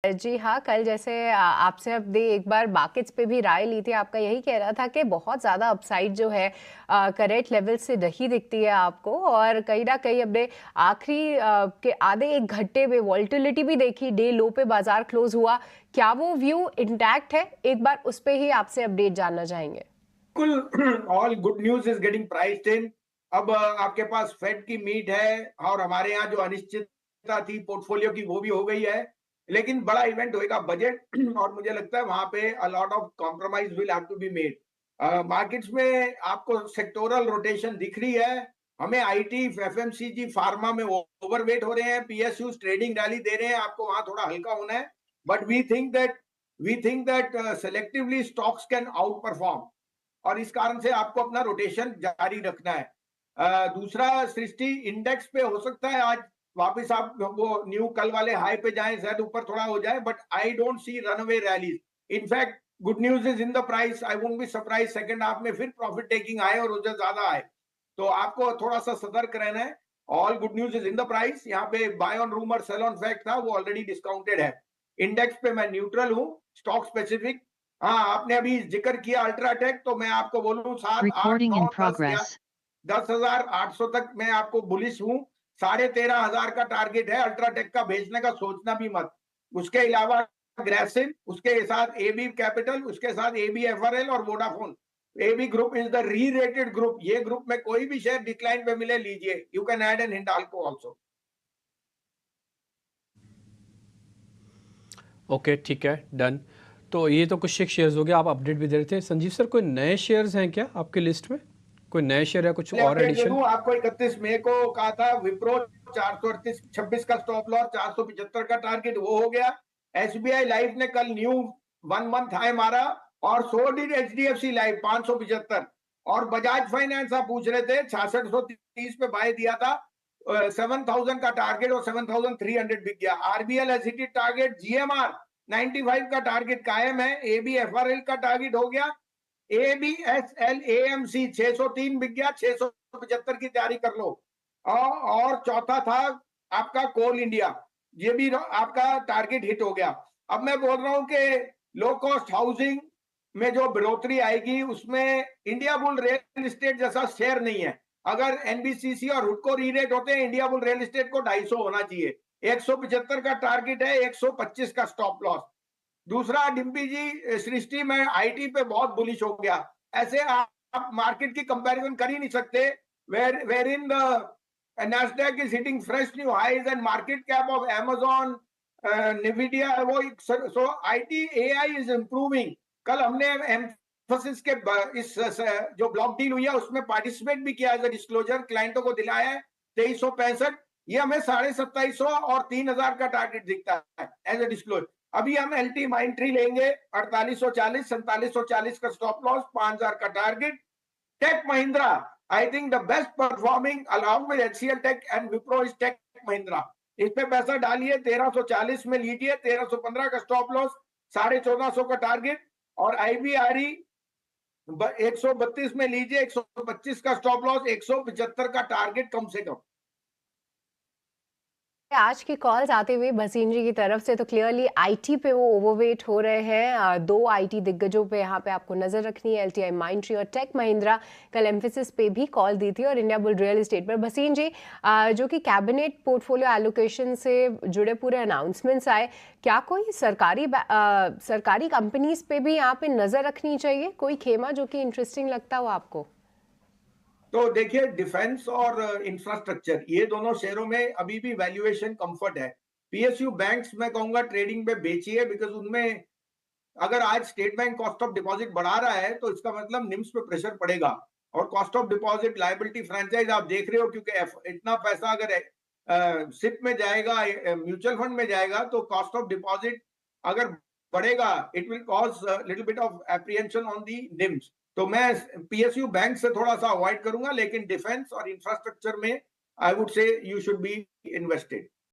जी हाँ, कल जैसे आपसे अपने एक बार मार्केट्स पे भी राय ली थी, आपका यही कहना था कि बहुत ज़्यादा अपसाइड जो है करंट लेवल से नहीं दिखती है आपको, और कहीं न कहीं हमने आखिरी के आधे 1 घंटे में वोलेटिलिटी भी देखी, डे लो पे बाजार क्लोज हुआ। क्या वो व्यू इंटैक्ट है? एक बार उस पे ही आपसे अपडेट जानना चाहेंगे। बिल्कुल। All good news is getting priced इन। अब आपके पास फेड की मीट है और हमारे यहाँ जो अनिश्चितता थी पोर्टफोलियो की वो भी हो गई है। लेकिन बड़ा इवेंट होएगा बजट और मुझे लगता है वहां पे a lot of compromise will have to be made. Markets में आपको सेक्टोरल रोटेशन दिख रही है। हमें आईटी, एफएमसीजी, फार्मा में ओवरवेट हो रहे हैं। पीएसयू ट्रेडिंग रैली दे रहे हैं, आपको वहां थोड़ा हल्का होना है। But we think that selectively stocks can outperform और इस कारण से आपको अपना रोटेशन जारी रखना है। दूसरा, सृष्टि इंडेक्स पे हो सकता है आज वापस आप वो न्यू कल वाले हाई पे जाएं, शायद ऊपर थोड़ा हो जाए, but I don't see runaway rallies. In fact good news is in the price. I won't be surprise second half में फिर प्रॉफिट टेकिंग आए और उससे ज्यादा आए। तो आपको थोड़ा सा सतर्क रहना है। All good news is in the price. यहाँ पे buy on rumour sell on fact था, वो ऑलरेडी डिस्काउंटेड है। इंडेक्स पे मैं न्यूट्रल हूँ। स्टॉक स्पेसिफिक, हाँ, आपने अभी जिक्र किया अल्ट्राटेक, तो मैं आपको बोलूं 7, 8, Recording 9, in 10 या progress. 10,800 तक मैं आपको बुलिश हूं। 13,500 का टारगेट है अल्ट्राटेक का, भेजने का सोचना भी मत। उसके अलावा ग्रेसिम, उसके साथ एबी कैपिटल, उसके साथ एबी एफआरएल और Vodafone. AB group is the rerated group. ये ग्रुप में कोई भी शेयर डिक्लाइन पे मिले लीजिए। You can add an Hindalco also. Okay, ठीक है, डन। तो ये तो कुछ एक शेयर्स हो गए, आप अपडेट भी दे रहे थे। संजीव सर, कोई नए शेयर्स हैं क्या आपके लिस्ट में? कोई नए शेयर या कुछ और अपडेट दे एडिशन? दूं आपको। 31 मई को कहा था विप्रो 438.26 का स्टॉप लॉस, 475 का टारगेट, वो हो गया। एसबीआई लाइफ ने कल न्यू 1 मंथ हाई मारा और सो डिड एचडीएफसी लाइफ 575। और बजाज फाइनेंस आप पूछ रहे थे 6630 पे बाय दिया था, 7000 का टारगेट और 7300 बिक गया। RBL as hit target. GMR 95 का टारगेट कायम है। एबी एफआरएल का टारगेट हो गया। एबीएसएल एएमसी 603 बिक गया, 675 की तैयारी कर लो। और चौथा था आपका कोल इंडिया, ये भी आपका टारगेट हिट हो गया। अब मैं बोल रहा हूं कि लो कॉस्ट हाउसिंग में जो बढ़ोतरी आएगी उसमें इंडिया बुल रियल एस्टेट जैसा शेयर नहीं है। अगर एनबीसीसी और हुडको री रेट होते हैं, इंडिया बुल रियल एस्टेट को 250 होना चाहिए। 175 का टारगेट है, 125 का स्टॉप लॉस। दूसरा, डिम्पी जी, सृष्टि में आईटी पे बहुत बुलिश हो गया। ऐसे आप मार्केट की कंपैरिजन कर ही नहीं सकते। Where in the Nasdaq is hitting fresh new highs and market cap of Amazon, Nvidia, वो so IT AI is improving। कल हमने एम्फोसिस के इस जो ब्लॉक डील हुई है उसमें पार्टिसिपेट भी किया एज अ डिस्क्लोजर, क्लाइंटों को दिलाया है 2365। ये हमें 2750 और 3000 का टारगेट दिखता है एज अ डिस्क्लोजर। अभी हम एलटी माइंड ट्री लेंगे 4840, 4740 का स्टॉप लॉस, 5000 का target. Tech Mahindra, I think the best performing along with HCL Tech and Wipro is Tech Mahindra. इस पे पैसा डालिए, 1340 में लीजिए, 1315 का स्टॉप लॉस, 1450 का टारगेट। और आईबीआरई 132 में लीजिए, 125 का स्टॉप लॉस, 175 का टारगेट कम से कम। आज की कॉल्स आते हुए भसीन जी की तरफ से तो क्लियरली आईटी पे वो ओवरवेट हो रहे हैं। दो आईटी दिग्गजों पे यहाँ पे आपको नजर रखनी है, एलटीआई माइंडट्री और टेक महिंद्रा। कल एम्फेसिस पे भी कॉल दी थी और इंडिया बुल रियल एस्टेट पर। भसीन जी, जो कि कैबिनेट पोर्टफोलियो एलोकेशन से जुड़े पूरे अनाउंसमेंट्स आए, क्या कोई सरकारी कंपनीज पे भी यहाँ पे नजर रखनी चाहिए? कोई खेमा जो कि इंटरेस्टिंग लगता हो आपको? तो देखिए, डिफेंस और इंफ्रास्ट्रक्चर, ये दोनों शेयरों में अभी भी वैल्यूएशन कंफर्ट है। पीएसयू बैंक्स मैं कहूंगा ट्रेडिंग में बेचिए, बिकॉज उनमें अगर आज state bank cost of deposit बढ़ा रहा है तो इसका मतलब निम्स पे प्रेशर पड़ेगा। और cost of deposit liability franchise आप देख रहे हो, क्योंकि इतना पैसा अगर सिप में जाएगा, म्यूचुअल फंड में जाएगा, तो कॉस्ट ऑफ डिपॉजिट अगर बढ़ेगा, it will cause little bit of apprehension on the NIMS. तो मैं पीएसयू बैंक से थोड़ा सा अवॉइड करूंगा, लेकिन डिफेंस और इंफ्रास्ट्रक्चर में I would say you should be invested.